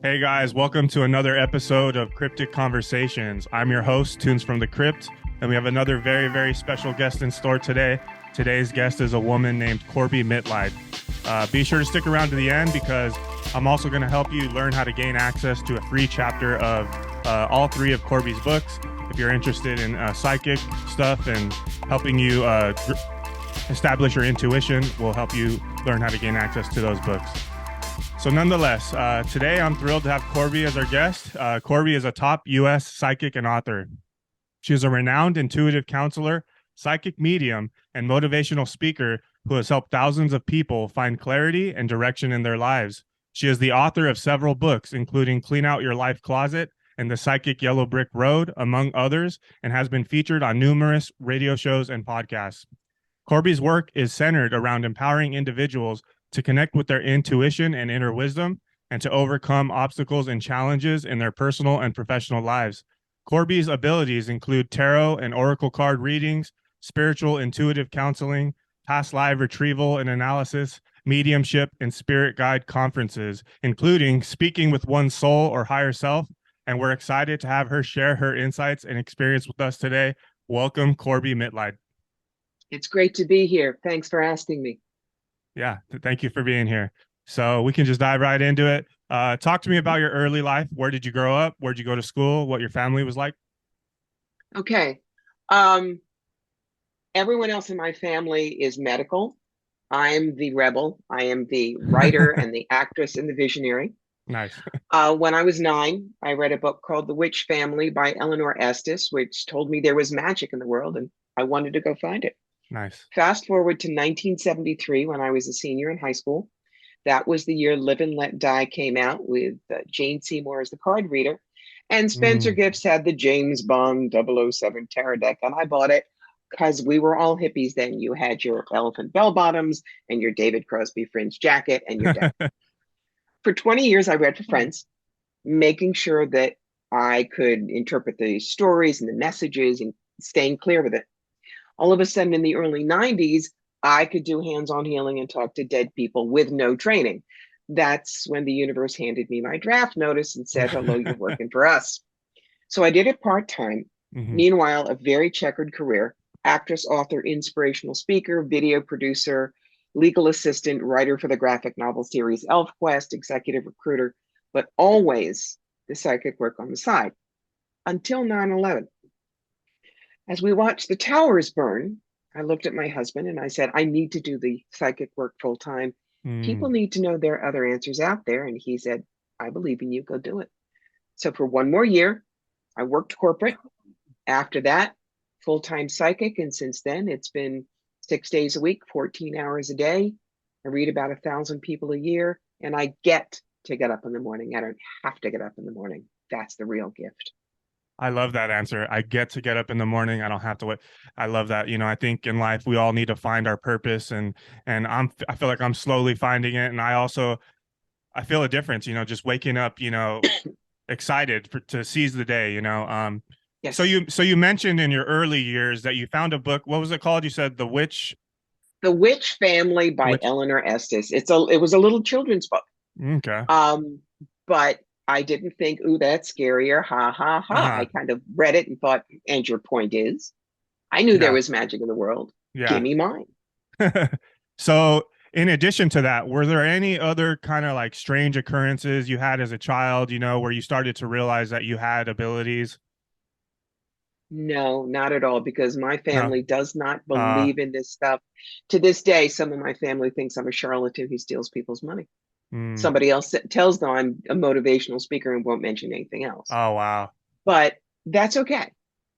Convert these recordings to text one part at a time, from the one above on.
Hey guys, welcome to another episode of Cryptic Conversations. I'm your host, Tunes from the Crypt, and we have another very, very special guest in store today. Today's guest is a woman named Corbie Mitleid. Be sure to stick around to the end because I'm also going to help you learn how to gain access to a free chapter of all three of Corbie's books. If you're interested in psychic stuff and helping you establish your intuition, we'll help you learn how to gain access to those books. So nonetheless, today I'm thrilled to have Corbie as our guest. Corbie is a top U.S. psychic and author. She is a renowned intuitive counselor, psychic medium, and motivational speaker who has helped thousands of people find clarity and direction in their lives. She is the author of several books, including Clean Out Your Life Closet and The Psychic Yellow Brick Road, among others, and has been featured on numerous radio shows and podcasts. Corbie's work is centered around empowering individuals to connect with their intuition and inner wisdom, and to overcome obstacles and challenges in their personal and professional lives. Corbie's abilities include tarot and oracle card readings, spiritual intuitive counseling, past life retrieval and analysis, mediumship, and spirit guide conferences, including speaking with one's soul or higher self. And we're excited to have her share her insights and experience with us today. Welcome, Corbie Mitleid. It's great to be here. Thanks for asking me. Yeah, thank you for being here. So we can just dive right into it. Talk to me about your early life. Where did you grow up? Where did you go to school? What your family was like? Okay. Um, Everyone else in my family is medical. I'm the rebel. I am the writer and the actress and the visionary. Nice. When I was 9, I read a book called The Witch Family by Eleanor Estes, which told me there was magic in the world, and I wanted to go find it. Nice. Fast forward to 1973 when I was a senior in high school. That was the year Live and Let Die came out with Jane Seymour as the card reader. And Spencer Mm. Gifts had the James Bond 007 tarot deck, and I bought it because we were all hippies then. You had your elephant bell bottoms and your David Crosby fringe jacket and your deck. For 20 years, I read for friends, making sure that I could interpret the stories and the messages and staying clear with it. All of a sudden, in the early 90s, I could do hands-on healing and talk to dead people with no training. That's when the universe handed me my draft notice and said, hello, you're working for us. So I did it part-time. Mm-hmm. Meanwhile, a very checkered career: actress, author, inspirational speaker, video producer, legal assistant, writer for the graphic novel series ElfQuest, executive recruiter, but always the psychic work on the side until 9/11. As we watched the towers burn, I looked at my husband and I said, I need to do the psychic work full time. People Mm. need to know there are other answers out there. And he said, I believe in you, go do it. So for one more year, I worked corporate. After that, full-time psychic. And since then, it's been 6 days a week, 14 hours a day. I read about 1,000 people a year, and I get to get up in the morning. I don't have to get up in the morning. That's the real gift. I love that answer. I get to get up in the morning. I don't have to wait. I love that. I think in life we all need to find our purpose, and I feel like I'm slowly finding it. And I feel a difference, just waking up, excited to seize the day, So Yes. you mentioned in your early years that you found a book. What was it called? You said The Witch Family The by Witch. Eleanor Estes. It was a little children's book. Okay. But I didn't think, ooh, that's scary, or ha ha ha. Uh-huh. I kind of read it and thought, and your point is, I knew there Yeah. was magic in the world. Give Yeah. me mine. So in addition to that, were there any other kind of like strange occurrences you had as a child, where you started to realize that you had abilities? No, not at all, because my No. family does not Uh, believe in this stuff. To this day, some of my family thinks I'm a charlatan who steals people's money. mm, Somebody else tells them I'm a motivational speaker and won't mention anything else. oh wow. But that's okay.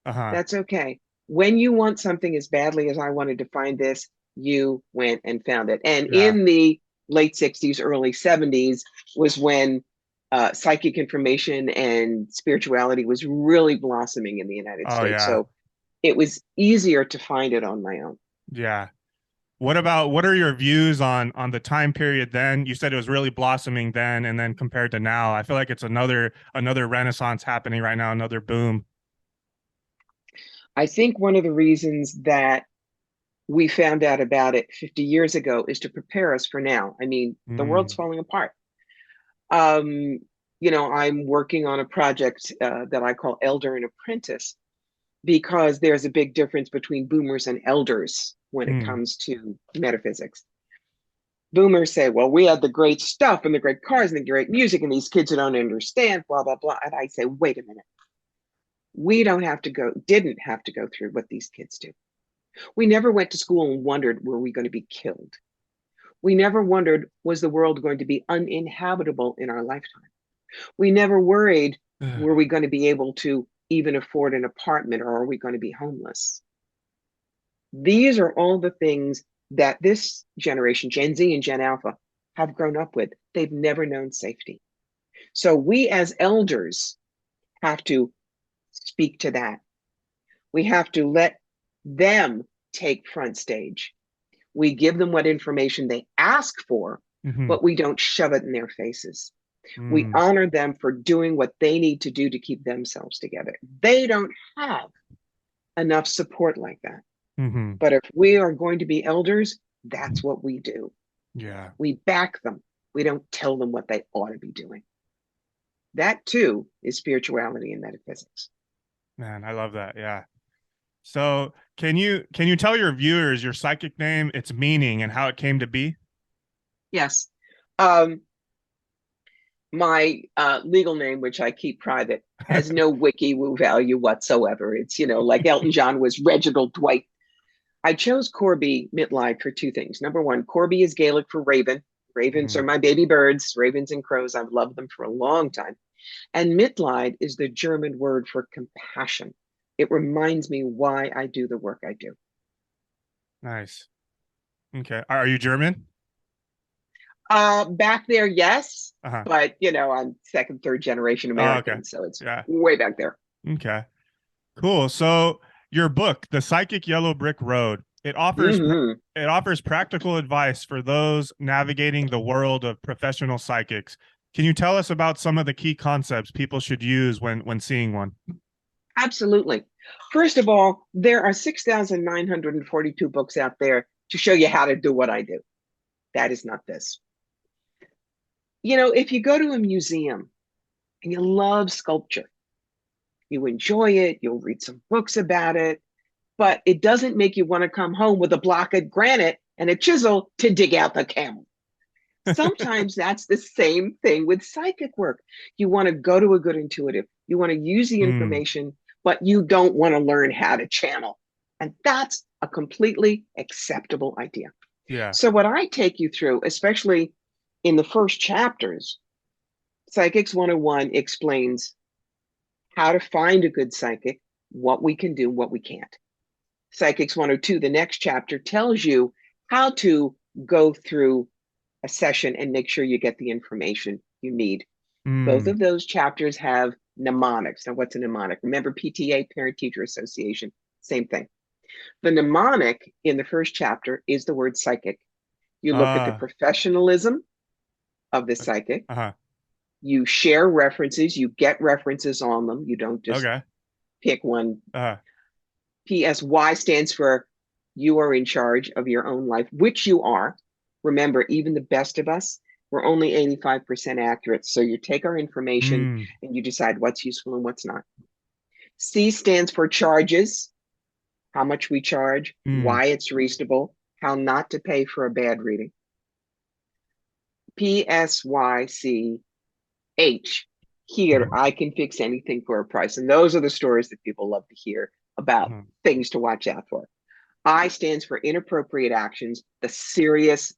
Uh-huh. That's okay. When you want something as badly as I wanted to find this, you went and found it. And Yeah. in the late 60s, early 70s was when psychic information and spirituality was really blossoming in the United Oh States. yeah. So it was easier to find it on my own. Yeah. What are your views on the time period then? You said it was really blossoming then, and then compared to now, I feel like it's another renaissance happening right now, another boom. I think one of the reasons that we found out about it 50 years ago is to prepare us for now. I mean, the Mm, world's falling apart. Um, I'm working on a project that I call Elder and Apprentice, because there's a big difference between boomers and elders when it Mm. comes to metaphysics. Boomers say, well, we had the great stuff and the great cars and the great music, and these kids who don't understand, blah, blah, blah. And I say, wait a minute. We didn't have to go through what these kids do. We never went to school and wondered, were we going to be killed? We never wondered, was the world going to be uninhabitable in our lifetime? We never worried, were we going to be able to even afford an apartment, or are we going to be homeless? These are all the things that this generation, Gen Z and Gen Alpha, have grown up with. They've never known safety. So we as elders have to speak to that. We have to let them take front stage. We give them what information they ask for, Mm-hmm. but we don't shove it in their faces. We Mm. honor them for doing what they need to do to keep themselves together. They don't have enough support like that. Mm-hmm. But if we are going to be elders, that's what we do. Yeah. We back them. We don't tell them what they ought to be doing. That too is spirituality and metaphysics. Man, I love that. Yeah. So can you tell your viewers your psychic name, its meaning, and how it came to be? Yes. My legal name, which I keep private, has no wiki woo value whatsoever. It's, like Elton John was Reginald Dwight. I chose Corbie Mitleid for two things. Number one, Corbie is Gaelic for raven. Ravens are Mm. my baby birds, ravens and crows. I've loved them for a long time. And Mitleid is the German word for compassion. It reminds me why I do the work I do. Nice. Okay. Are you German? Back there, yes, Uh-huh. but I'm second, third generation Oh, okay. American, so it's Yeah. way back there. Okay. Cool. So your book, The Psychic Yellow Brick Road, Mm-hmm. it offers practical advice for those navigating the world of professional psychics. Can you tell us about some of the key concepts people should use when seeing one? Absolutely. First of all, there are 6,942 books out there to show you how to do what I do. That is not this. If you go to a museum and you love sculpture, you enjoy it, you'll read some books about it, but it doesn't make you want to come home with a block of granite and a chisel to dig out the camel. Sometimes that's the same thing with psychic work. You want to go to a good intuitive, you want to use the Mm, information, but you don't want to learn how to channel. And that's a completely acceptable idea. yeah. So, what I take you through, especially in the first chapters, Psychics 101 explains how to find a good psychic, what we can do, what we can't. Psychics 102, the next chapter, tells you how to go through a session and make sure you get the information you need. Both Mm, of those chapters have mnemonics. Now, what's a mnemonic? Remember PTA, Parent Teacher Association, same thing. The mnemonic in the first chapter is the word psychic. You look at the uh, professionalism of the psychic. uh-huh. You share references, you get references on them. You don't just Okay. pick one. Uh, PSY stands for you are in charge of your own life, which you are. Remember, even the best of us, we're only 85% accurate. So you take our information mm, and you decide what's useful and what's not. C stands for charges, how much we charge, mm, why it's reasonable, how not to pay for a bad reading. PSYCH, here, I can fix anything for a price. And those are the stories that people love to hear about uh-huh. things to watch out for. I stands for inappropriate actions, the serious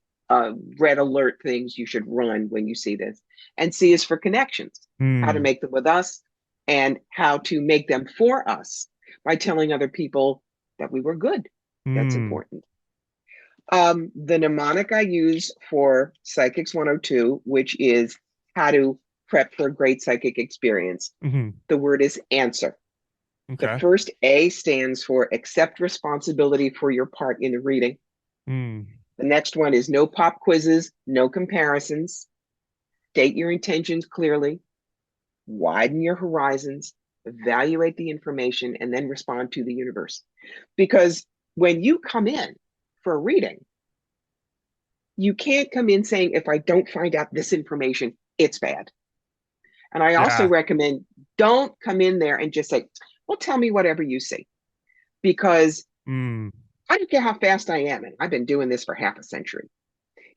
red alert things you should run when you see this. And C is for connections, how to Mm, make them with us and how to make them for us by telling other people that we were good. That's mm, important. The mnemonic I use for Psychics 102, which is how to prep for a great psychic experience, mm-hmm. the word is answer. The Okay. first A stands for accept responsibility for your part in the reading. Mm, The next one is no pop quizzes, no comparisons. State your intentions clearly, widen your horizons, evaluate the information, and then respond to the universe. Because when you come in for a reading, you can't come in saying, if I don't find out this information, it's bad. And I also Yeah. recommend don't come in there and just say, well, tell me whatever you see. Because Mm. I don't care how fast I am, and I've been doing this for half a century.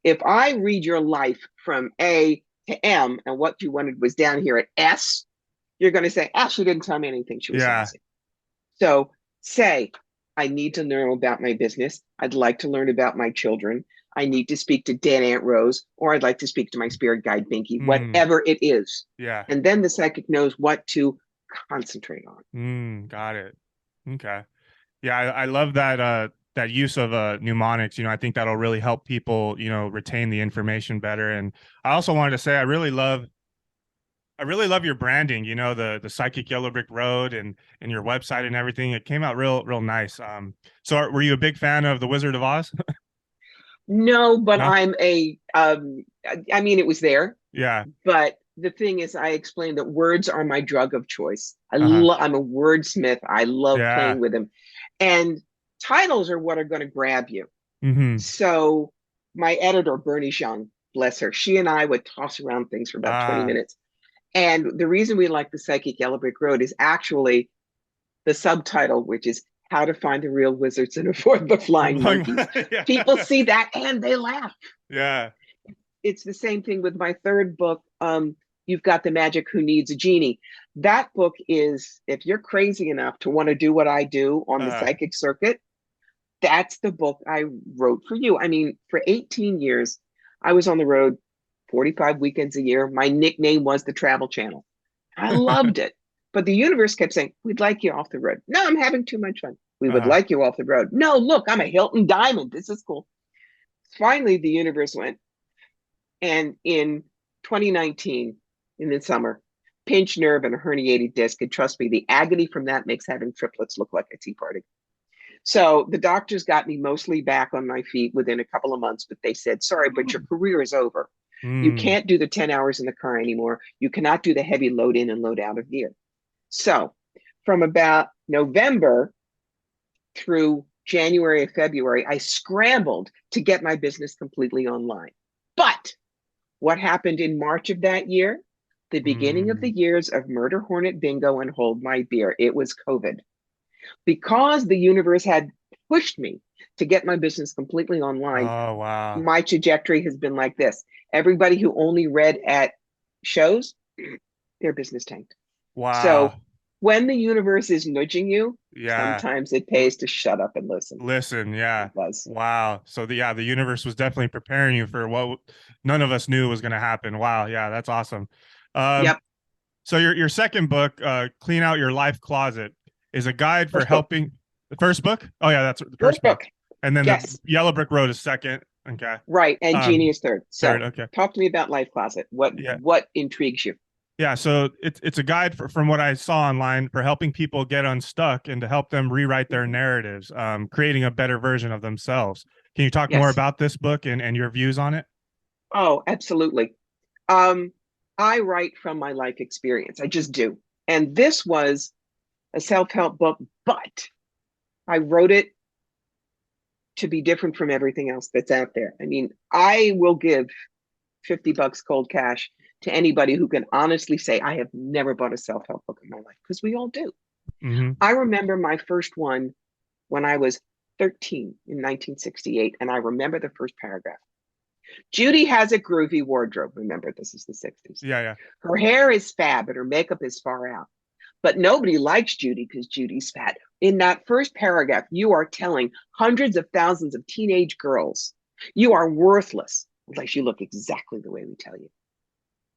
If I read your life from A to M and what you wanted was down here at S, you're going to say, ah, she didn't tell me anything. She was Yeah. lousy. So say, I need to learn about my business. I'd like to learn about my children. I need to speak to dead Aunt Rose, or I'd like to speak to my spirit guide, Binky, Mm. whatever it is. Yeah. And then the psychic knows what to concentrate on. Got it. Okay. Yeah, I love that that use of mnemonics. I think that'll really help people, retain the information better. And I also wanted to say I really love your branding, the psychic yellow brick road and your website and everything. It came out real nice. So were you a big fan of The Wizard of Oz? No, but No? I mean, it was there. Yeah. But the thing is, I explained that words are my drug of choice. Uh-huh. I'm a wordsmith. I love Yeah. playing with them. And titles are what are going to grab you. Mm-hmm. So my editor, Bernie Jean, bless her, she and I would toss around things for about 20 Ah. minutes. And the reason we like the Psychic Yellow Brick Road is actually the subtitle, which is How to Find the Real Wizards and Avoid the Flying Monkeys. Yeah. People see that and they laugh. Yeah. It's the same thing with my third book, You've Got the Magic, Who Needs a Genie? That book is, if you're crazy enough to want to do what I do on the Uh, psychic circuit, that's the book I wrote for you. I mean, for 18 years, I was on the road 45 weekends a year. My nickname was the Travel Channel. I loved it. But the universe kept saying, we'd like you off the road. No, I'm having too much fun. We would uh, like you off the road. No, look, I'm a Hilton Diamond. This is cool. Finally, the universe went. And in 2019, in the summer, pinched nerve and a herniated disc. And trust me, the agony from that makes having triplets look like a tea party. So the doctors got me mostly back on my feet within a couple of months, but they said, sorry, but your career is over. You mm, can't do the 10 hours in the car anymore. You cannot do the heavy load in and load out of gear. So from about November through January or February, I scrambled to get my business completely online. But what happened in March of that year? The beginning of the mm. years of Murder Hornet Bingo and Hold My Beer. It was COVID. Because the universe had pushed me to get my business completely online, Oh, wow. my trajectory has been like this. Everybody who only read at shows, their business tanked. So Wow. when the universe is nudging you, Yeah. sometimes it L- pays to shut up and listen. Listen, yeah. It does. Wow. So the universe was definitely preparing you for what none of us knew was going to happen. Wow. Yeah, that's awesome. Um, Yep. so your second book, Clean Out Your Life Closet, is a guide for First book. helping the first book? Oh yeah, that's the first First book. book. And then the Yes. Yellow Brick Road is second. Okay. Right. And Genie Um, is third. third, So okay. talk to me about Life Closet. Yeah. What intrigues you? Yeah, so it's a guide from what I saw online for helping people get unstuck and to help them rewrite their Mhm. narratives, creating a better version of themselves. Can you talk more Yes. about this book and your views on it? Oh, absolutely. Um, I write from my life experience. I just do. And this was a self-help book, but I wrote it to be different from everything else that's out there. I mean, I will give $50 cold cash to anybody who can honestly say, I have never bought a self-help book in my life, because we all do. Mm-hmm. I remember my first one when I was 13 in 1968, and I remember the first paragraph. Judy has a groovy wardrobe. Remember, this is the 60s. Yeah, yeah. Her hair is fab and her makeup is far out. But nobody likes Judy because Judy's fat. In that first paragraph, you are telling hundreds of thousands of teenage girls you are worthless unless you look exactly the way we tell you.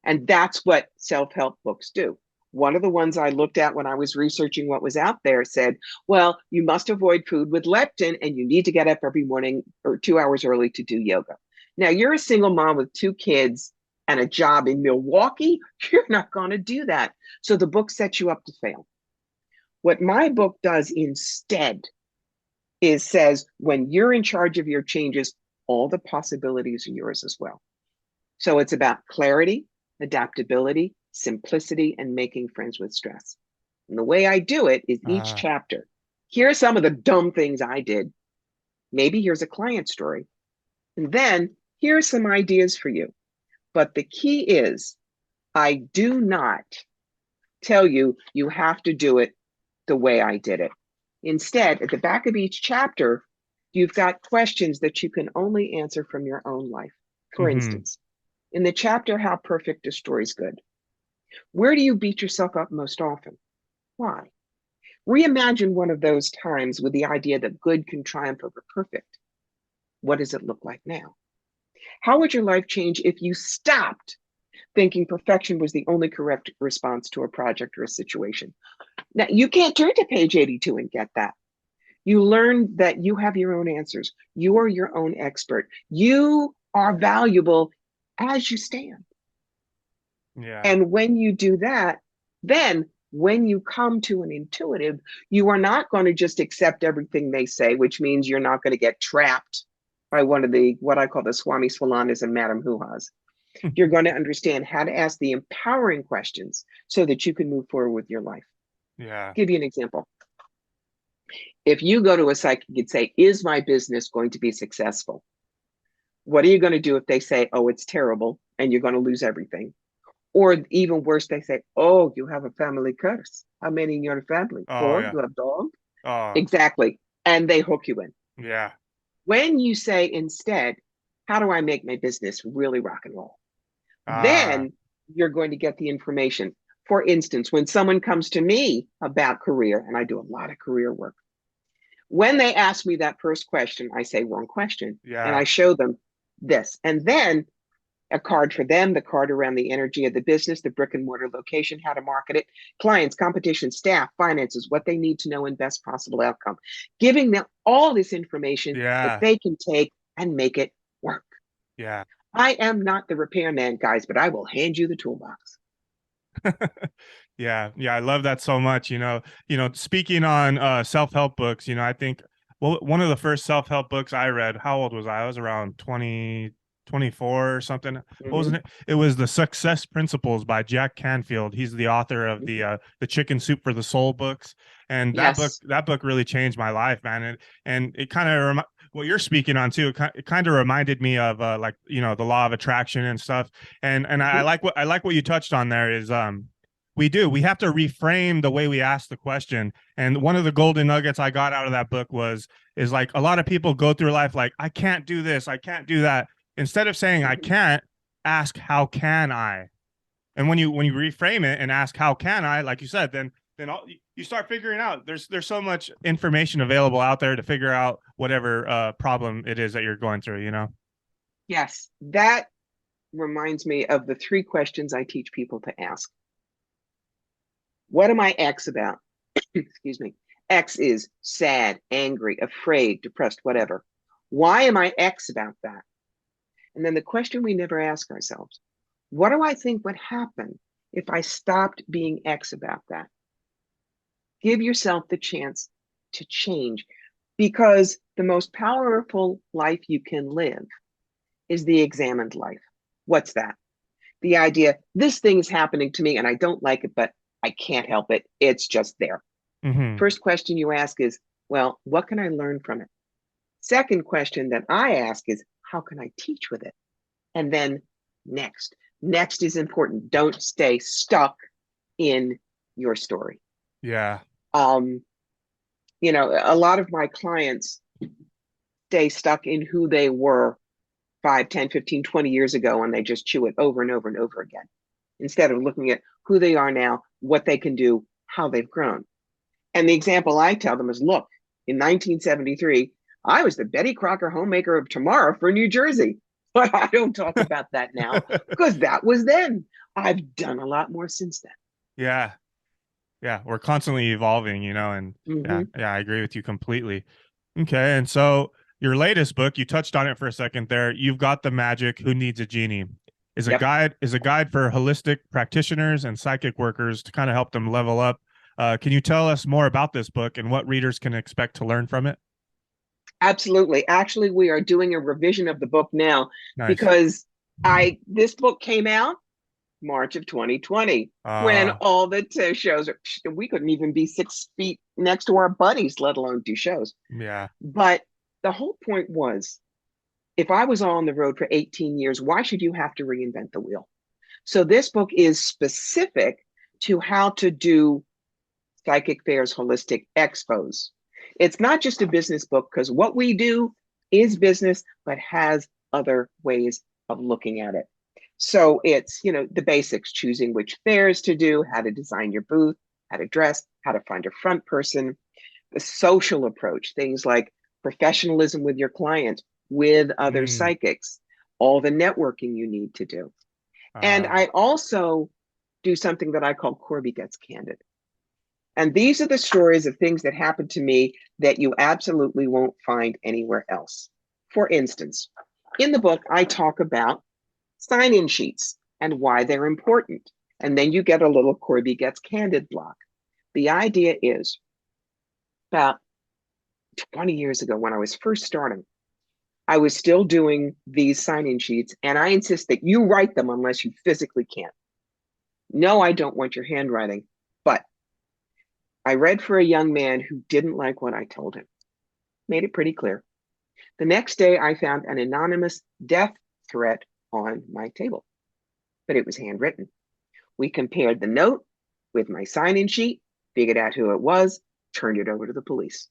And that's what self-help books do. One of the ones I looked at when I was researching what was out there said, well, you must avoid food with leptin and you need to get up every morning or 2 hours early to do yoga. Now, you're a single mom with two kids and a job in Milwaukee. You're not going to do that. So the book sets you up to fail. What my book does instead is says, when you're in charge of your changes, all the possibilities are yours as well. So it's about clarity, adaptability, simplicity, and making friends with stress. And the way I do it is each Uh, chapter. Here are some of the dumb things I did. Maybe here's a client story. And then here are some ideas for you. But the key is I do not tell you you have to do it the way I did it. Instead, at the back of each chapter, you've got questions that you can only answer from your own life. For Mm-hmm. instance, in the chapter, How Perfect Destroys Good, where do you beat yourself up most often? Why? Reimagine one of those times with the idea that good can triumph over perfect. What does it look like now? How would your life change if you stopped thinking perfection was the only correct response to a project or a situation? Now, you can't turn to page 82 and get that. You learn that you have your own answers. You are your own expert. You are valuable as you stand. Yeah. And when you do that, then when you come to an intuitive, you are not going to just accept everything they say, which means you're not going to get trapped by one of the, what I call the Swami Swalanas and Madame Hoo-Has. You're going to understand how to ask the empowering questions so that you can move forward with your life. Yeah. Give you an example. If you go to a psychic and say, is my business going to be successful? What are you going to do if they say, oh, it's terrible and you're going to lose everything? Or even worse, they say, oh, you have a family curse. How many in your family? Oh, Four? yeah. You have dog? Oh, Exactly. And they hook you in. yeah. When you say instead, how do I make my business really rock and roll? Ah, Then you're going to get the information. For instance, when someone comes to me about career, and I do a lot of career work, when they ask me that first question, I say, wrong question. And yeah. I show them this. And then a card for them, the card around the energy of the business, the brick and mortar location, how to market it, clients, competition, staff, finances, what they need to know, and best possible outcome. Giving them all this information that Yeah. they can take and make it work. Yeah. I am not the repairman, guys, but I will hand you the toolbox. Yeah, yeah, I love that so much. Speaking on self-help books, I think one of the first self-help books I read, how old was I? I was around 20, 24 or something. What was Mm-hmm, it? It was The Success Principles by Jack Canfield. He's the author of mm-hmm. the Chicken Soup for the Soul books. And Yes. that book really changed my life, man. And it kind of what you're speaking on too, it kind of reminded me of like, the law of attraction and stuff. And I Mm-hmm, like what you touched on there is we have to reframe the way we ask the question. And one of the golden nuggets I got out of that book is like a lot of people go through life like, I can't do this, I can't do that. Instead of saying I mm-hmm. can't, ask how can I? And when you reframe it and ask how can I, like you said, then you start figuring out there's so much information available out there to figure out whatever problem it is that you're going through. Yes. That reminds me of the three questions I teach people to ask. What am I X about? Excuse me. X is sad, angry, afraid, depressed, whatever. Why am I X about that? And then the question we never ask ourselves, what do I think would happen if I stopped being X about that? Give yourself the chance to change, because the most powerful life you can live is the examined life. What's that? The idea, this thing is happening to me and I don't like it, but I can't help it. It's just there. Hmm. First question you ask is, well, what can I learn from it? Second question that I ask is, how can I teach with it? And then next. Next is important. Don't stay stuck in your story. Yeah. Um, a lot of my clients stay stuck in who they were 5, 10, 15, 20 years ago, and they just chew it over and over and over again, instead of looking at who they are now, what they can do, how they've grown. And the example I tell them is, look, in 1973, I was the Betty Crocker homemaker of tomorrow for New Jersey. But I don't talk about that now because that was then. I've done a lot more since Yeah. Yeah, we're constantly evolving, and then. yeah, Hmm. yeah, I agree with you completely. Okay, and so your latest book, you touched on it for a second there. You've got the magic. Who needs a genie? Yep. Is a guide for holistic practitioners and psychic workers to kind of help them level up. Can you tell us more about this book and what readers can expect to learn from it? Absolutely. Actually, we are doing a revision of the book now Nice. because I this book came out March of 2020, when Uh, all the shows we couldn't even be 6 feet next to our buddies, let alone do shows. yeah, But the whole point was, if I was on the road for 18 years, why should you have to reinvent the wheel? So this book is specific to how to do psychic fairs holistic expos. It's not just a business book because what we do is business, but has other ways of looking at it. So it's, the basics, choosing which fairs to do, how to design your booth, how to dress, how to find a front person, the social approach, things like professionalism with your client, with other Mm. psychics, all the networking you need to do. And Uh, I also do something that I call Corbie Gets Candid. And these are the stories of things that happened to me that you absolutely won't find anywhere else. For instance, in the book, I talk about sign-in sheets and why they're important. And then you get a little Corbie Gets Candid block. The idea is about 20 years ago when I was first starting, I was still doing these sign-in sheets, and I insist that you write them unless you physically can't. No, I don't want your handwriting, but I read for a young man who didn't like what I told him. Made it pretty clear. The next day, I found an anonymous death threat on my table, but it was handwritten. We compared the note with my sign-in sheet, figured out who it was, turned it over to the police.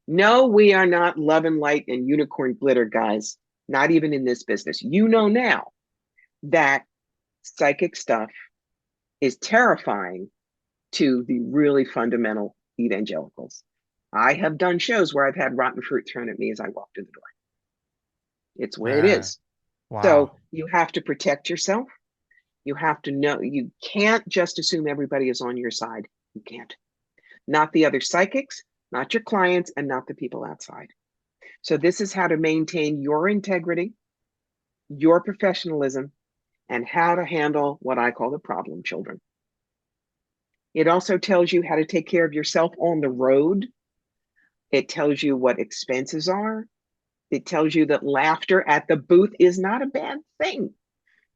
No, we are not love and light and unicorn glitter guys, not even in this business. You know now that psychic stuff is terrifying to the really fundamental evangelicals. I have done shows where I've had rotten fruit thrown at me as I walk through the door. It's where it man. is. So Wow. you have to protect yourself. You have to know, you can't just assume everybody is on your side. You can't. Not the other psychics, not your clients, and not the people outside. So this is how to maintain your integrity, your professionalism, and how to handle what I call the problem children. It also tells you how to take care of yourself on the road. It tells you what expenses are. It tells you that laughter at the booth is not a bad thing.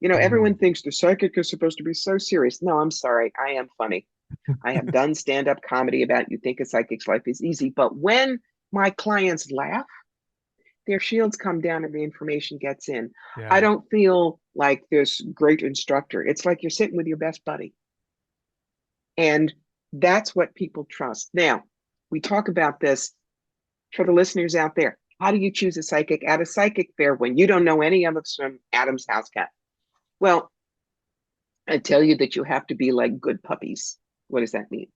Mm. Everyone thinks the psychic is supposed to be so serious. No, I'm sorry. I am funny. I have done stand-up comedy about you think a psychic's life is easy. But when my clients laugh, their shields come down and the information gets in. I Yeah. don't feel like this great instructor. It's like you're sitting with your best buddy. And that's what people trust. Now, we talk about this for the listeners out there. How do you choose a psychic at a psychic fair when you don't know any of us from Adam's house cat? Well, I tell you that you have to be like good puppies. What does that mean?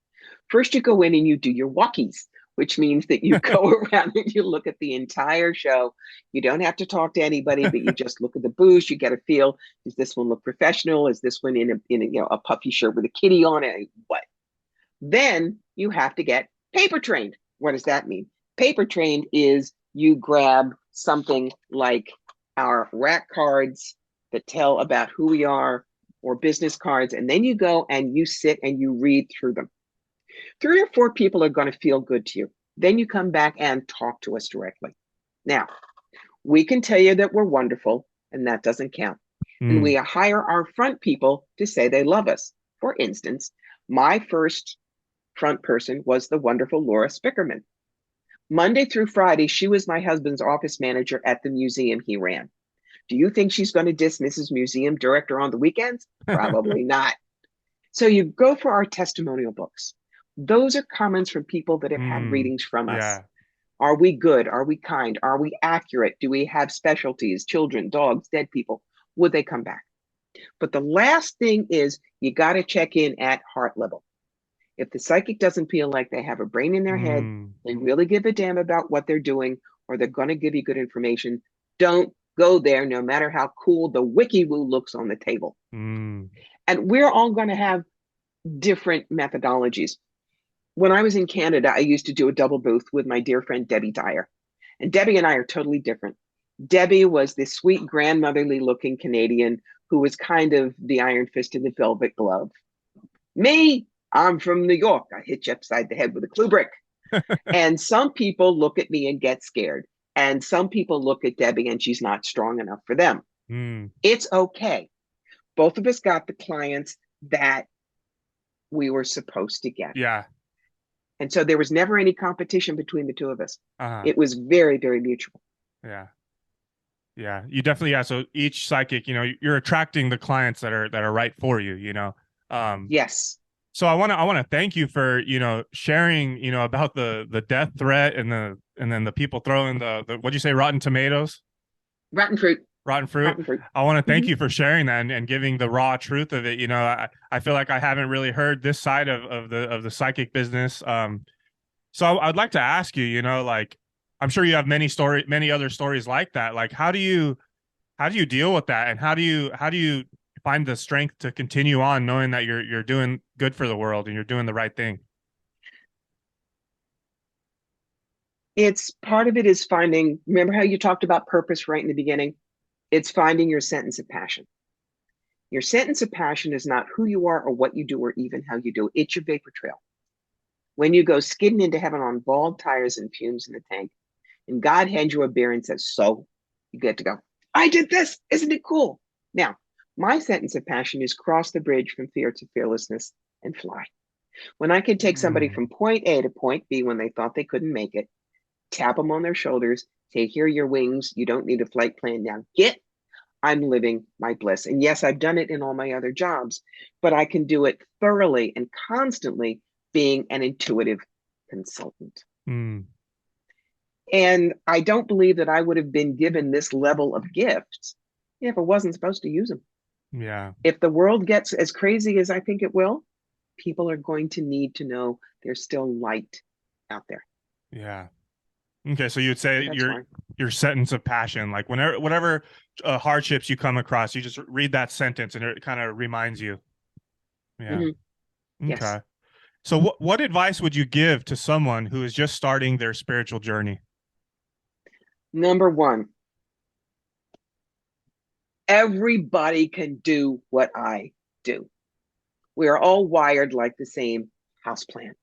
First, you go in and you do your walkies, which means that you go around and you look at the entire show. You don't have to talk to anybody, but you just look at the booths. You get a feel. Does this one look professional? Is this one in a puffy shirt with a kitty on it? What? Then you have to get paper trained. What does that mean? Paper trained is you grab something like our rack cards that tell about who we are or business cards, and then you go and you sit and you read through them. 3 or 4 people are going to feel good to you. Then you come back and talk to us directly. Now, we can tell you that we're wonderful, and that doesn't count. And Mm. we hire our front people to say they love us. For instance, my first front person was the wonderful Laura Spickerman. Monday through Friday, she was my husband's office manager at the museum he ran. Do you think she's going to dismiss his museum director on the weekends? Probably not. So you go for our testimonial books. Those are comments from people that have had Mm. readings from us. Yeah. Are we good? Are we kind? Are we accurate? Do we have specialties? Children, dogs, dead people? Would they come back? But the last thing is you got to check in at heart level. If the psychic doesn't feel like they have a brain in their head, Mm. they really give a damn about what they're doing, or they're going to give you good information, don't go there no matter how cool the wiki woo looks on the table. Mm. And we're all going to have different methodologies. When I was in Canada, I used to do a double booth with my dear friend Debbie Dyer. And Debbie and I are totally different. Debbie was this sweet, grandmotherly looking Canadian who was kind of the iron fist in the velvet glove. Me, I'm from New York. I hit you upside the head with a clue brick. And some people look at me and get scared. And some people look at Debbie and she's not strong enough for them. Mm. It's okay. Both of us got the clients that we were supposed to get. Yeah. And so there was never any competition between the two of us. Uh-huh. It was very, very mutual. Yeah. Yeah, you definitely, yeah. So each psychic, you're attracting the clients that are right for you, Um, Yes. so I want to thank you for, sharing, about the death threat and then the people throwing the what'd you say, rotten tomatoes, Rotten fruit. rotten fruit. Rotten fruit. I want to thank Mhm. you for sharing that and giving the raw truth of it. I feel like I haven't really heard this side of the psychic business. So I'd like to ask you, like I'm sure you have many other stories like that. Like how do you deal with that, and how do you find the strength to continue on knowing that you're doing good for the world and you're doing the right thing? It's part of it is finding, remember how you talked about purpose right in the beginning? It's finding your sentence of passion. Your sentence of passion is not who you are or what you do or even how you do it. It's your vapor trail. When you go skidding into heaven on bald tires and fumes in the tank, and God hands you a beer and says, so you get to go, I did this. Isn't it cool? Now, my sentence of passion is cross the bridge from fear to fearlessness and fly. When I could take somebody Mm, from point A to point B when they thought they couldn't make it, tap them on their shoulders, say, here are your wings. You don't need a flight plan now. Get, I'm living my bliss. And yes, I've done it in all my other jobs, but I can do it thoroughly and constantly being an intuitive consultant. mm, And I don't believe that I would have been given this level of gifts if I wasn't supposed to use them. yeah, If the world gets as crazy as I think it will, people are going to need to know there's still light out there. yeah. Okay, so you'd So say that's why. your sentence of passion, like whenever whatever hardships you come across, you just read that sentence and it kind of reminds you. Yeah. Mhm. Yes. Okay. So what advice would you give to someone who is just starting their spiritual journey? Number one, everybody can do what I do. We are all wired like the same house plan.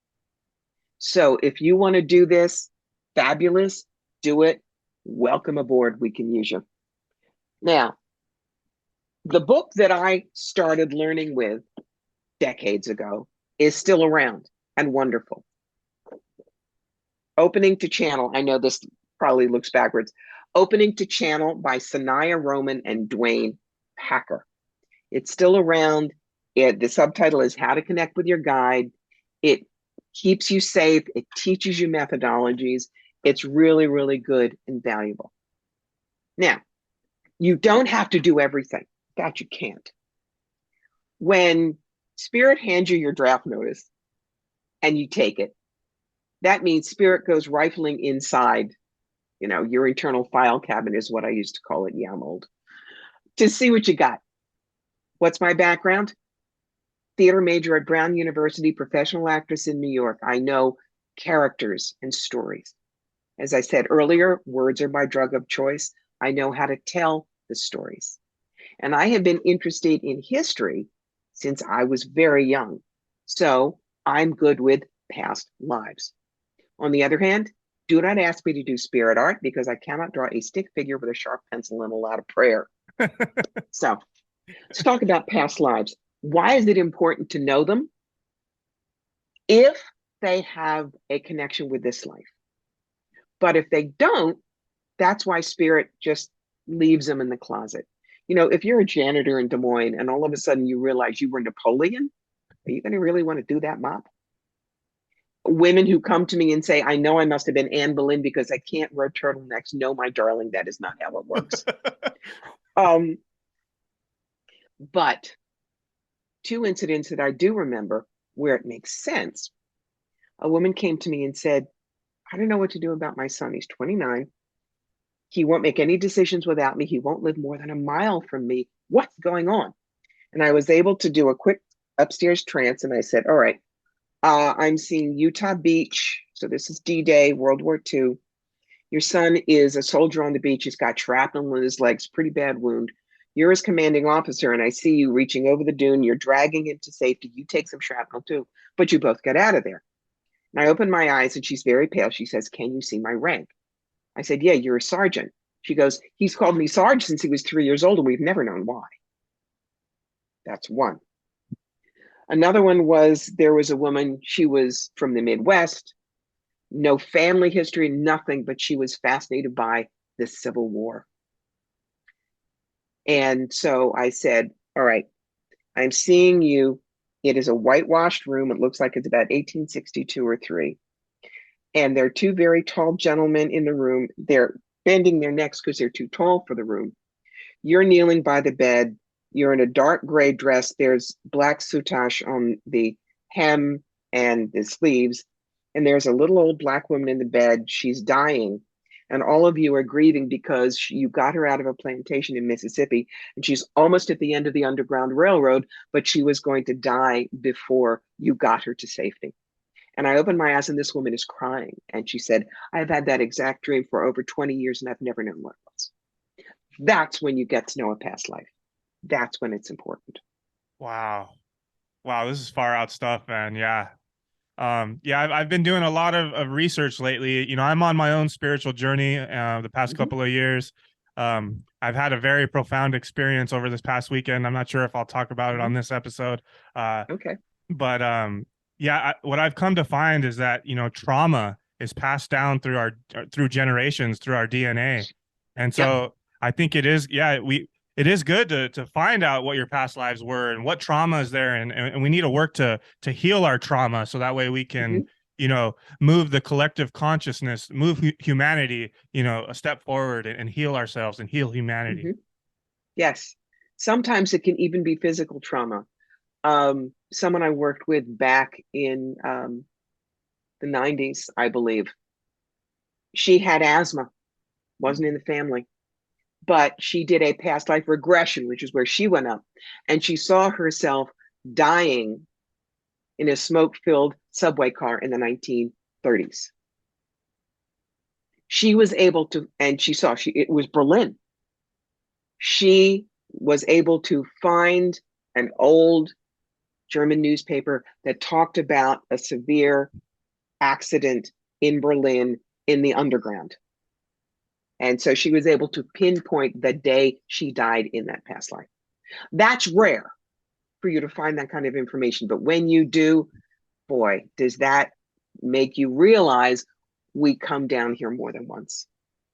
So if you want to do this, fabulous, do it. Welcome aboard. We can use you. Now, the book that I started learning with decades ago is still around and wonderful. Opening to Channel. I know this probably looks backwards. Opening to Channel by Sanaya Roman and Dwayne Packer. It's still around. The subtitle is How to Connect with Your Guide. It keeps you safe. It teaches you methodologies. It's really, really good and valuable. Now, you don't have to do everything. That you can't. When Spirit hands you your draft notice and you take it, that means Spirit goes rifling inside, your internal file cabinet is what I used to call it, Yamold, to see what you got. What's my background? Theater major at Brown University, professional actress in New York. I know characters and stories. As I said earlier, words are my drug of choice. I know how to tell the stories. And I have been interested in history since I was very young. So I'm good with past lives. On the other hand, do not ask me to do spirit art because I cannot draw a stick figure with a sharp pencil and a lot of prayer. So let's talk about past lives. Why is it important to know them? If they have a connection with this life. But if they don't, that's why spirit just leaves them in the closet. If you're a janitor in Des Moines and all of a sudden you realize you were Napoleon, are you going to really want to do that mop? Women who come to me and say, I know I must have been Anne Boleyn because I can't wear turtlenecks. No, my darling, that is not how it works. Um, but two incidents that I do remember where it makes sense. A woman came to me and said, I don't know what to do about my son. He's 29. He won't make any decisions without me. He won't live more than a mile from me. What's going on? And I was able to do a quick upstairs trance. And I said, all right, I'm seeing Utah Beach. So this is D-Day, World War II. Your son is a soldier on the beach. He's got shrapnel in his legs, pretty bad wound. You're his commanding officer, and I see you reaching over the dune. You're dragging him to safety. You take some shrapnel too, but you both get out of there. And I open my eyes, and she's very pale. She says, can you see my rank? I said, yeah, you're a sergeant. She goes, he's called me Sarge since he was 3 years old, and we've never known why. That's one. Another one was there was a woman, she was from the Midwest, no family history, nothing, but she was fascinated by the Civil War. And so I said, all right, I'm seeing you. It is a whitewashed room. It looks like it's about 1862 or three. And there are two very tall gentlemen in the room. They're bending their necks because they're too tall for the room. You're kneeling by the bed. You're in a dark gray dress. There's black soutache on the hem and the sleeves. And there's a little old black woman in the bed. She's dying. And all of you are grieving because you got her out of a plantation in Mississippi. And she's almost at the end of the Underground Railroad, but she was going to die before you got her to safety. And I opened my eyes, and this woman is crying. And she said, I've had that exact dream for over 20 years, and I've never known what it was. That's when you get to know a past life. That's when it's important. Wow. Wow, this is far out stuff, man. Yeah. Yeah, I've been doing a lot of research lately. You know, I'm on my own spiritual journey the past Mm-hmm. couple of years. I've had a very profound experience over this past weekend. I'm not sure if I'll talk about it Mm-hmm. on this episode. Uh, Okay. but yeah, what I've come to find is that, trauma is passed down through through generations, through our DNA. And Yeah. so I think it is good to find out what your past lives were and what trauma is there, and we need to work to heal our trauma so that way we Mm-hmm. can, move the collective consciousness, move humanity, a step forward, and heal ourselves and heal humanity. Mm-hmm. Yes. Sometimes it can even be physical trauma. Someone I worked with back in the 90s, I believe, she had asthma, wasn't in the family, but she did a past life regression, which is where she went up, and she saw herself dying in a smoke filled subway car in the 1930s. She was able to, and it was Berlin. She was able to find an old German newspaper that talked about a severe accident in Berlin in the underground. And so she was able to pinpoint the day she died in that past life. That's rare for you to find that kind of information. But when you do, boy, does that make you realize we come down here more than once,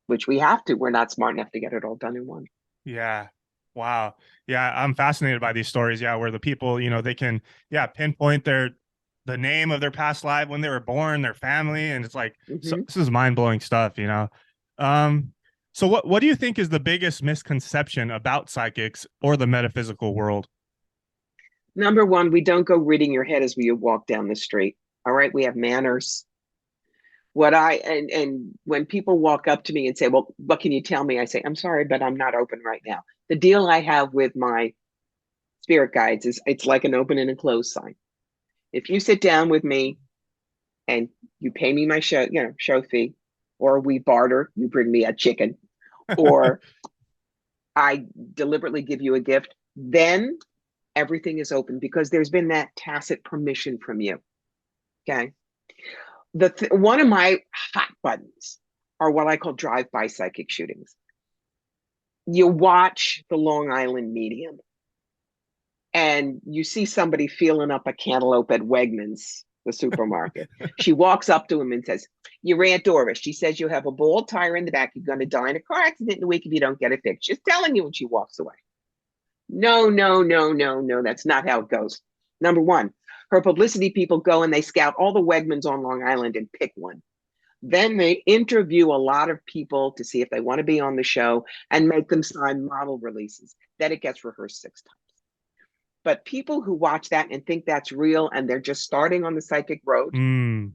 which we have to. We're not smart enough to get it all done in one. Yeah. Wow. Yeah, I'm fascinated by these stories. Yeah, where the people, they can, pinpoint the name of their past life when they were born, their family, and it's like, so Mm-hmm. this is mind-blowing stuff. Um, so what do you think is the biggest misconception about psychics or the metaphysical world? Number one, we don't go reading your head as we walk down the street. All right, we have manners. And when people walk up to me and say, well, what can you tell me? I say, I'm sorry, but I'm not open right now. The deal I have with my spirit guides is it's like an open and a closed sign. If you sit down with me and you pay me my show fee, or we barter, you bring me a chicken, or I deliberately give you a gift, then everything is open because there's been that tacit permission from you. Okay. One of my hot buttons are what I call drive-by psychic shootings. You watch the Long Island Medium and you see somebody feeling up a cantaloupe at Wegmans, the supermarket. She walks up to him and says, your Aunt Doris, she says you have a bald tire in the back. You're going to die in a car accident in a week if you don't get it fixed. She's telling you, and she walks away. No, no, no, no, no. That's not how it goes. Number one, her publicity people go and they scout all the Wegmans on Long Island and pick one. Then they interview a lot of people to see if they want to be on the show and make them sign model releases. Then it gets rehearsed 6 times. But people who watch that and think that's real and they're just starting on the psychic road, Mm,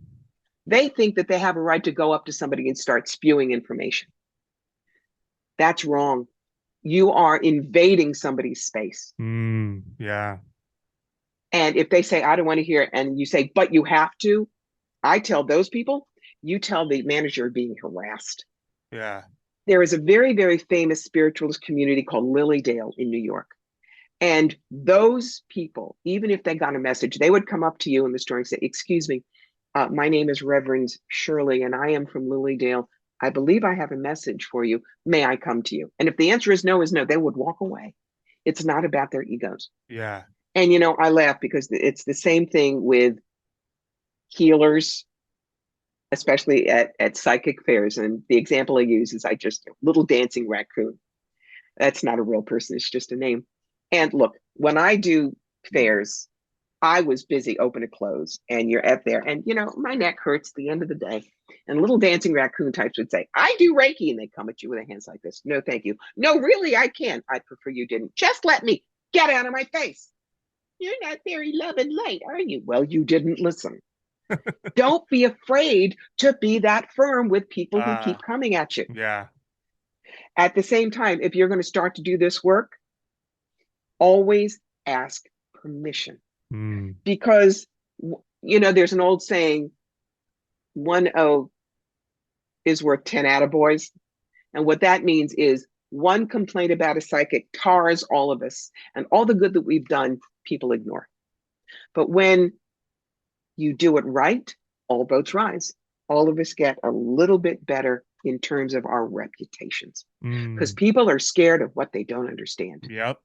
they think that they have a right to go up to somebody and start spewing information. That's wrong. You are invading somebody's space. yeah, And if they say, I don't want to hear it, and you say, but you have to, I tell those people, you tell the manager being harassed. yeah. There is a very, very famous spiritualist community called Lilydale in New York. And those people, even if they got a message, they would come up to you in the store and say, excuse me, my name is Reverend Shirley, and I am from Lilydale. I believe I have a message for you. May I come to you? And if the answer is no, they would walk away. It's not about their egos. Yeah. And, I laugh because it's the same thing with healers, especially at psychic fairs. And the example I use is little dancing raccoon. That's not a real person. It's just a name. And look, when I do fairs, I was busy open to close, and you're at there, and my neck hurts at the end of the day. And little dancing raccoon types would say, "I do Reiki," and they come at you with their hands like this. No, thank you. No, really, I can. I prefer you didn't. Just let me get out of my face. You're not very love and light, are you? Well, you didn't listen. Don't be afraid to be that firm with people who keep coming at you. Yeah. At the same time, if you're going to start to do this work, always ask permission. Because, there's an old saying, 1 O is worth 10 attaboys. And what that means is one complaint about a psychic tars all of us, and all the good that we've done, people ignore. But when you do it right, all boats rise. All of us get a little bit better in terms of our reputations, because people are scared of what they don't understand. Yep.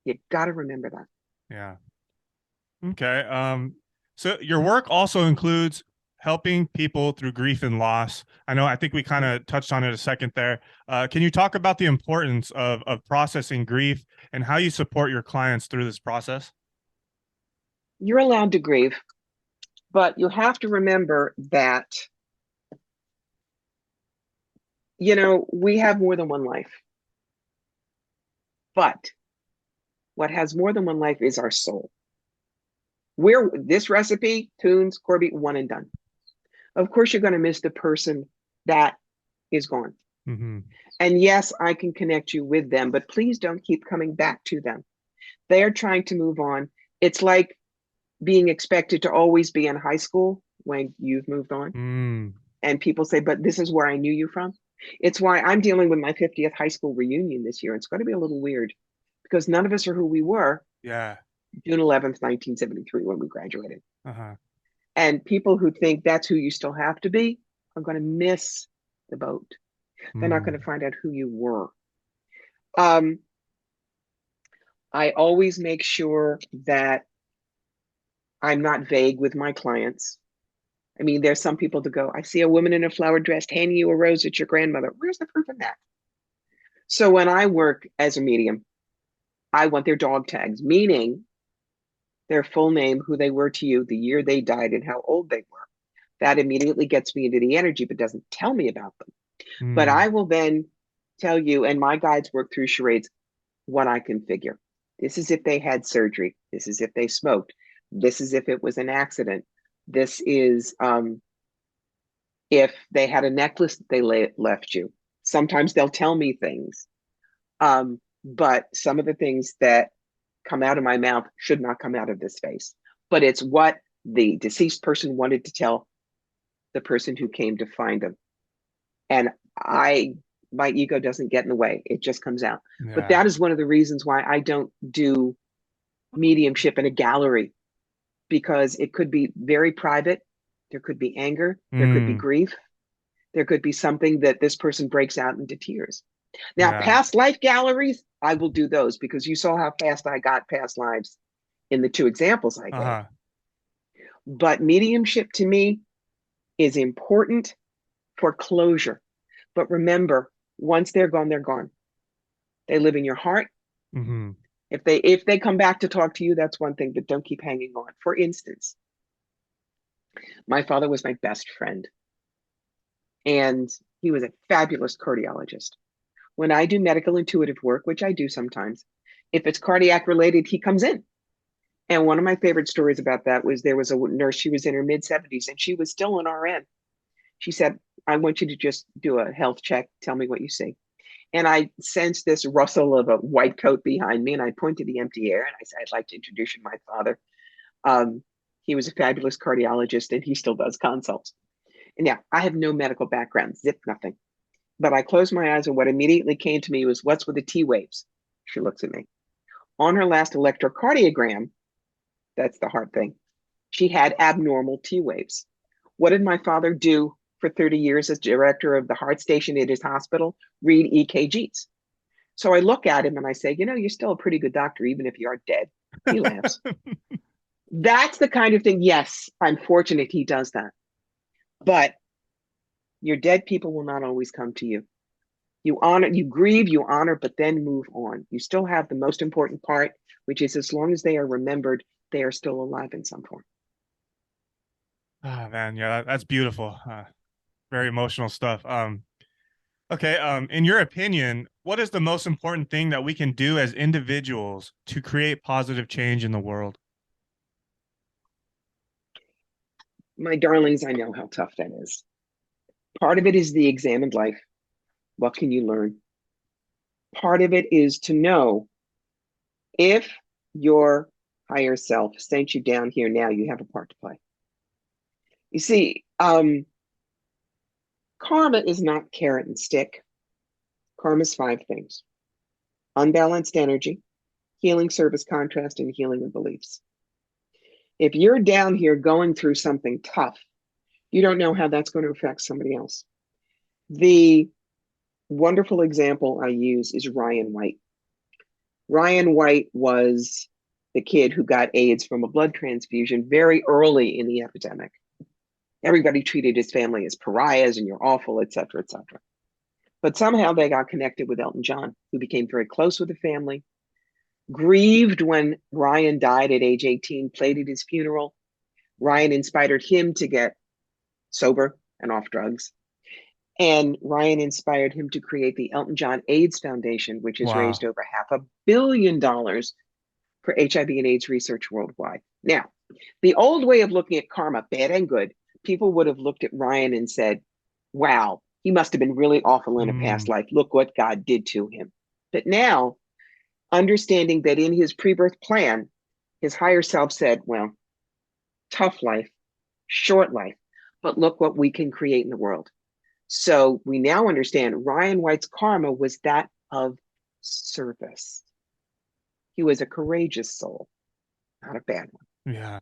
You got to remember that. Yeah. Okay. So your work also includes helping people through grief and loss. I think we kind of touched on it a second there. Can you talk about the importance of processing grief and how you support your clients through this process? You're allowed to grieve, but you have to remember that, we have more than one life. But what has more than one life is our soul. This recipe, Tunes, Corbie, one and done. Of course, you're going to miss the person that is gone. And yes, I can connect you with them, but please don't keep coming back to them. They're trying to move on. It's like being expected to always be in high school when you've moved on. And people say, but this is where I knew you from. It's why I'm dealing with my 50th high school reunion this year. It's going to be a little weird because none of us are who we were. Yeah. June 11th, 1973, when we graduated. And people who think that's who you still have to be are going to miss the boat. They're not going to find out who you were. I always make sure that I'm not vague with my clients. I mean, there's some people to go, I see a woman in a flower dress handing you a rose at your grandmother. Where's the proof of that? So when I work as a medium, I want their dog tags, meaning their full name, who they were to you, the year they died, and how old they were. That immediately gets me into the energy, but doesn't tell me about them. But I will then tell you, and my guides work through charades, what I can figure. This is if they had surgery. This is if they smoked. This is if it was an accident. This is if they had a necklace that they left you. Sometimes they'll tell me things. But some of the things that come out of my mouth should not come out of this face. But it's what the deceased person wanted to tell the person who came to find them. And my ego doesn't get in the way. It just comes out. Yeah. But that is one of the reasons why I don't do mediumship in a gallery, because it could be very private. There could be anger. There could be grief. There could be something that this person breaks out into tears. Now, past life galleries, I will do those, because you saw how fast I got past lives in the two examples I gave. But mediumship to me is important for closure. But remember, once they're gone, they're gone. They live in your heart. If they come back to talk to you, that's one thing, but don't keep hanging on. For instance, my father was my best friend, and he was a fabulous cardiologist. When I do medical intuitive work, which I do sometimes, if it's cardiac related, he comes in. And one of my favorite stories about that was there was a nurse, she was in her mid-70s, and she was still an RN. She said, I want you to just do a health check. Tell me what you see. And I sensed this rustle of a white coat behind me, and I pointed the empty air, and I said, I'd like to introduce you to my father. He was a fabulous cardiologist, and he still does consults. And yeah, I have no medical background, zip, nothing. But I closed my eyes, and what immediately came to me was, what's with the T waves? She looks at me. On her last electrocardiogram, that's the heart thing, she had abnormal T waves. What did my father do for 30 years as director of the heart station at his hospital? Read EKGs. So I look at him and I say, you're still a pretty good doctor, even if you are dead. He laughs. That's the kind of thing. Yes, I'm fortunate he does that. But your dead people will not always come to you. You honor, you grieve, you honor, but then move on. You still have the most important part, which is as long as they are remembered, they are still alive in some form. Ah, man, yeah, that's beautiful. Very emotional stuff. Okay, in your opinion, what is the most important thing that we can do as individuals to create positive change in the world? My darlings, I know how tough that is. Part of it is the examined life. What can you learn? Part of it is to know if your higher self sent you down here now, you have a part to play. You see, karma is not carrot and stick. Karma is five things: unbalanced energy, healing, service, contrast, and healing of beliefs. If you're down here going through something tough, you don't know how that's going to affect somebody else. The wonderful example I use is Ryan White. Ryan White was the kid who got AIDS from a blood transfusion very early in the epidemic. Everybody treated his family as pariahs and you're awful, et cetera, et cetera. But somehow they got connected with Elton John, who became very close with the family, grieved when Ryan died at age 18, played at his funeral. Ryan inspired him to get sober and off drugs. And Ryan inspired him to create the Elton John AIDS Foundation, which has raised Wow. over $500 million for HIV and AIDS research worldwide. Now, the old way of looking at karma, bad and good, people would have looked at Ryan and said, wow, he must have been really awful in a past Mm, life. Look what God did to him. But now, understanding that in his pre-birth plan, his higher self said, well, tough life, short life, but look what we can create in the world. So we now understand Ryan White's karma was that of service. He was a courageous soul, not a bad one. yeah.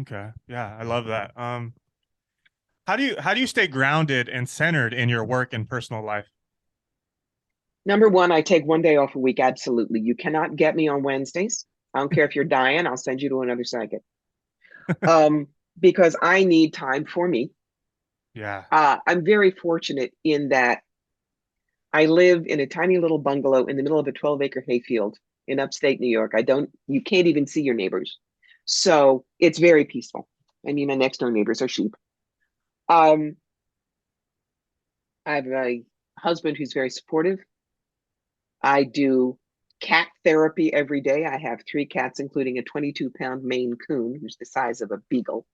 Okay. Yeah, I love that. How do you stay grounded and centered in your work and personal life? Number one, I take one day off a week. Absolutely. You cannot get me on Wednesdays. I don't care if you're dying, I'll send you to another psychic. Um, because I need time for me. Yeah. I'm very fortunate in that I live in a tiny little bungalow in the middle of a 12-acre hayfield in upstate New York. You can't even see your neighbors. So it's very peaceful. I mean, my next door neighbors are sheep. Um, I have a husband who's very supportive. I do cat therapy every day. I have three cats, including a 22-pound Maine Coon, who's the size of a beagle.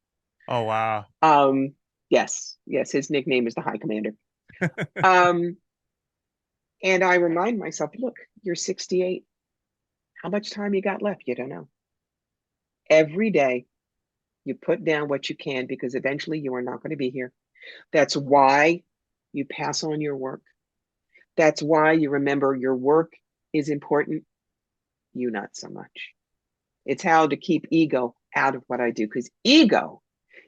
Oh, wow. Um, yes, his nickname is the High Commander. Um, and I remind myself, look, you're 68. How much time you got left? You don't know. Every day, you put down what you can because eventually you are not going to be here. That's why you pass on your work. That's why you remember your work is important, you not so much. It's how to keep ego out of what I do because ego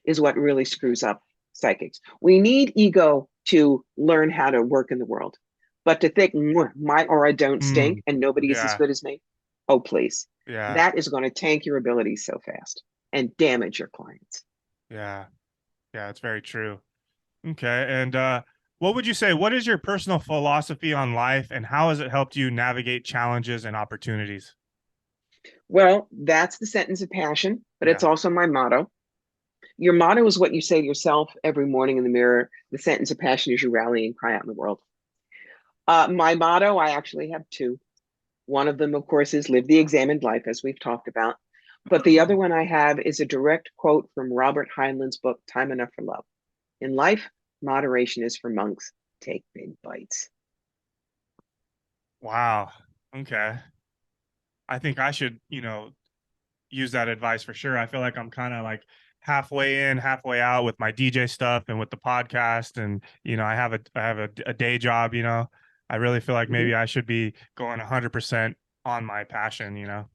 is what really screws up psychics. We need ego to learn how to work in the world. But to think my aura don't stink Mm, and nobody is as yeah. good as me, oh, please. Yeah. That is going to tank your abilities so fast and damage your clients. Yeah. Yeah, it's very true. Okay. And what would you say? What is your personal philosophy on life and how has it helped you navigate challenges and opportunities? Well, that's the sentence of passion, but it's Yeah. also my motto. Your motto is what you say to yourself every morning in the mirror. The sentence of passion is you rally and cry out in the world. My motto, I actually have two. One of them, of course, is live the examined life, as we've talked about. But the other one I have is a direct quote from Robert Heinlein's book, Time Enough for Love. In life, moderation is for monks. Take big bites. Wow. Okay. I think I should, use that advice for sure. I feel like I'm kind of like halfway in, halfway out with my DJ stuff and with the podcast and I have a day job. I really feel like Mhm. maybe I should be going 100% on my passion.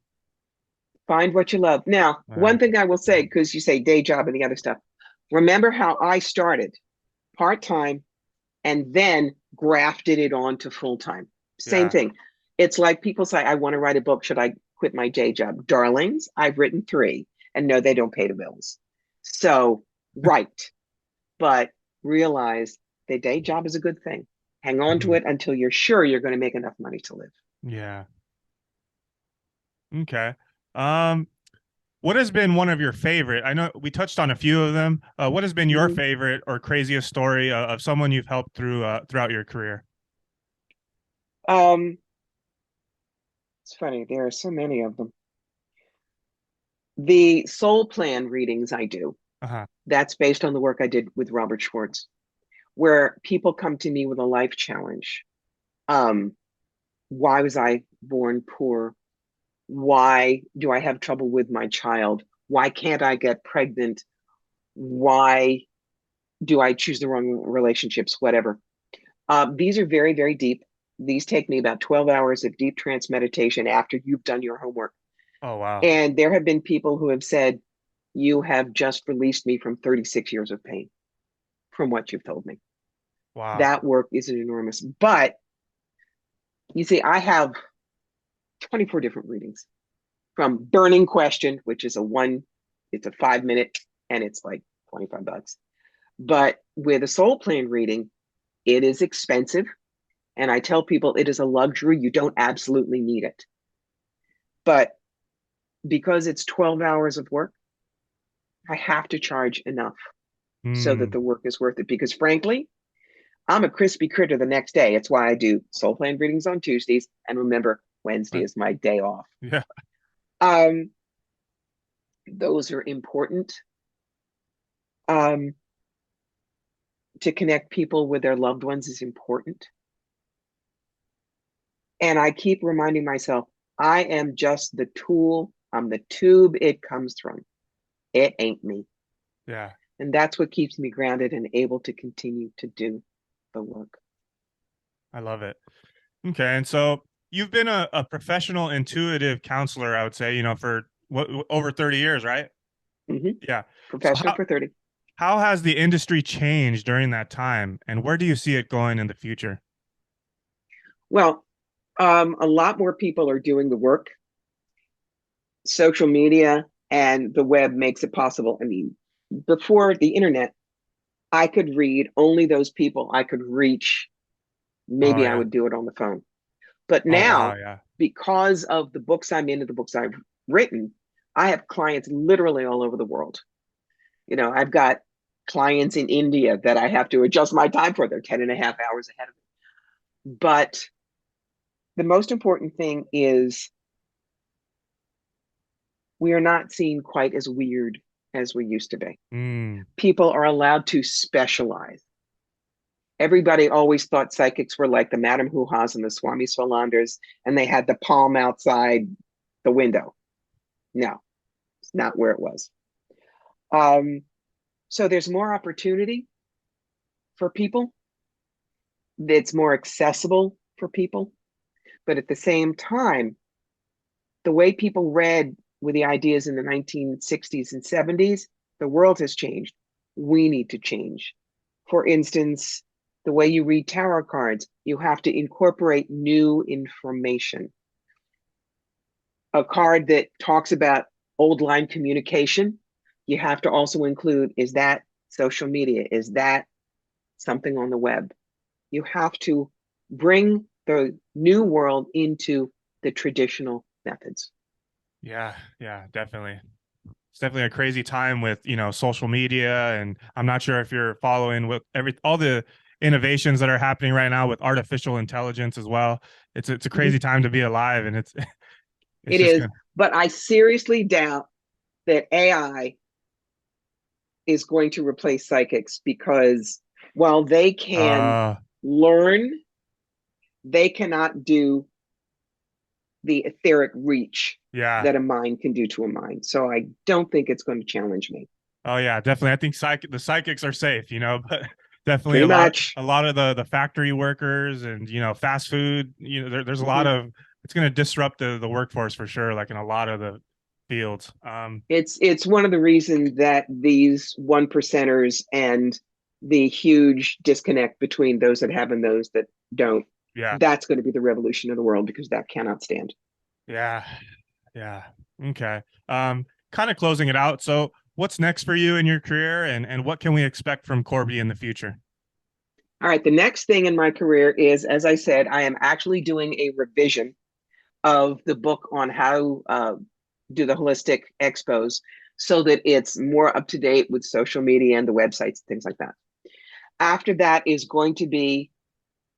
Find what you love. Now, Yeah. one thing I will say, because you say day job and the other stuff, remember how I started part time and then grafted it on to full time. Same Yeah. thing. It's like people say, I want to write a book. Should I quit my day job? Darlings, I've written three, and no, they don't pay the bills. So, write, but realize the day job is a good thing. Hang on to Mhm. it until you're sure you're going to make enough money to live. Yeah. Okay. Um, what has been one of your favorite? I know we touched on a few of them. What has been your Mhm. favorite or craziest story of someone you've helped throughout your career? Um, it's funny. There are so many of them. The soul plan readings I do, Uh-huh. that's based on the work I did with Robert Schwartz, where people come to me with a life challenge. Um, why was I born poor? Why do I have trouble with my child? Why can't I get pregnant? Why do I choose the wrong relationships? Whatever. These are very, very deep. These take me about 12 hours of deep trance meditation after you've done your homework. Oh, wow. And there have been people who have said, you have just released me from 36 years of pain from what you've told me. Wow. That work is enormous. But you see, I have 24 different readings from Burning Question, which is it's a 5 minute and it's like $25. But with a soul plan reading, it is expensive. And I tell people it is a luxury. You don't absolutely need it. But because it's 12 hours of work, I have to charge enough so that Hmm. the work is worth it. Because frankly, I'm a crispy critter the next day. It's why I do soul plan readings on Tuesdays. And remember, Wednesday is my day off. Yeah. Um, those are important um, to connect people with their loved ones is important. And I keep reminding myself, I am just the tool. I'm the tube it comes from. It ain't me. Yeah. And that's what keeps me grounded and able to continue to do the work. I love it. Okay. And so you've been a professional intuitive counselor, I would say, for over 30 years, right? Hmm. Yeah. So Professional for 30. how has the industry changed during that time, and where do you see it going in the future? Well, a lot more people are doing the work. Social media and the web makes it possible. I mean, before the internet, I could read only those people I could reach. Oh Maybe I yeah. would do it on the phone. But Oh wow, now, yeah. because of the books I'm into, the books I've written, I have clients literally all over the world. I've got clients in India that I have to adjust my time for. They're 10 and a half hours ahead of me. But the most important thing is we are not seen quite as weird as we used to be. Mm. People are allowed to specialize. Everybody always thought psychics were like the Madame Hoo-Ha's and the Swami Swalanders, and they had the palm outside the window. No, it's not where it was. Um, so there's more opportunity for people. It's more accessible for people. But at the same time, the way people read with the ideas in the 1960s and 70s, the world has changed. We need to change. For instance, the way you read tarot cards, you have to incorporate new information. A card that talks about old line communication, you have to also include, is that social media? Is that something on the web? You have to bring the new world into the traditional methods. Yeah, yeah, definitely. It's definitely a crazy time with, social media, and I'm not sure if you're following with all the innovations that are happening right now with artificial intelligence as well. It's a Mhm. crazy time to be alive, and it's it's It just is, gonna but I seriously doubt that AI is going to replace psychics because while they can learn, they cannot do the etheric reach yeah. that a mind can do to a mind. So I don't think it's going to challenge me. Oh yeah, definitely. I think the psychics are safe, but definitely Pretty much. a lot of the factory workers and fast food. There's a lot Mhm. of it's going to disrupt the workforce for sure, like in a lot of the fields. It's one of the reasons that these one percenters and the huge disconnect between those that have and those that don't, Yeah, that's going to be the revolution of the world because that cannot stand. yeah, yeah. Okay. Kind of closing it out. So, what's next for you in your career, and what can we expect from Corby in the future? All right. The next thing in my career is, as I said, I am actually doing a revision of the book on how do the holistic expos so that it's more up to date with social media and the websites, things like that. After that is going to be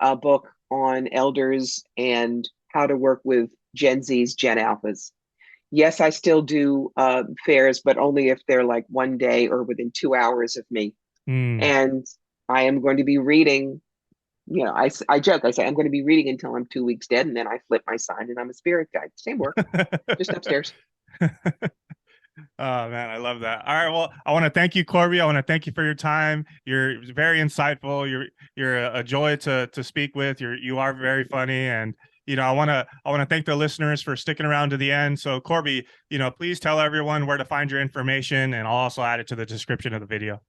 a book on elders and how to work with Gen Zs, Gen Alphas. Yes, I still do fairs, but only if they're like one day or within 2 hours of me. Mm. And I am going to be reading, I joke, I say I'm going to be reading until I'm 2 weeks dead, and then I flip my sign and I'm a spirit guide. Same work, just upstairs. Oh man, I love that. All right, well, I want to thank you, Corbie. I want to thank you for your time. You're very insightful. You're a joy to speak with. You are very funny, and I want to thank the listeners for sticking around to the end. So, Corbie, please tell everyone where to find your information, and I'll also add it to the description of the video.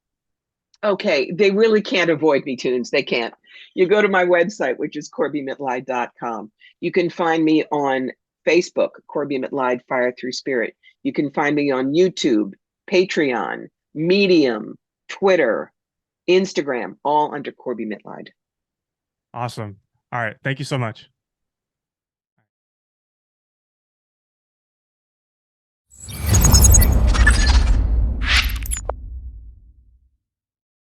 Okay, they really can't avoid me, Tunes. They can't. You go to my website, which is CorbieMitleid.com. You can find me on Facebook, Corbie Mitleid Fire Through Spirit. You can find me on YouTube, Patreon, Medium, Twitter, Instagram, all under Corbie Mitleid. Awesome. All right, thank you so much.